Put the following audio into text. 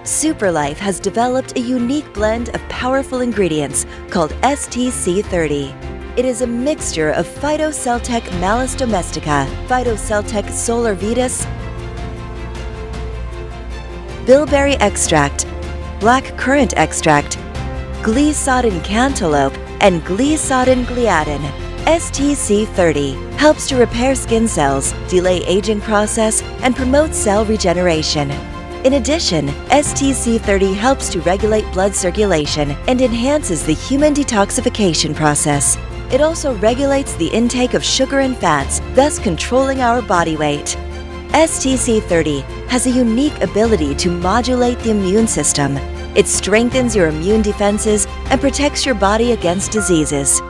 SuperLife has developed a unique blend of powerful ingredients called STC30. It is a mixture of Phytoceltec Malus domestica, Phytoceltec solar vitis, bilberry extract, black currant extract, Glisadin cantaloupe, and Glisadin gliadin. STC30 helps to repair skin cells, delay aging process, and promote cell regeneration. In addition, STC30 helps to regulate blood circulation and enhances the human detoxification process. It also regulates the intake of sugar and fats, thus controlling our body weight. STC30 has a unique ability to modulate the immune system. It strengthens your immune defenses and protects your body against diseases.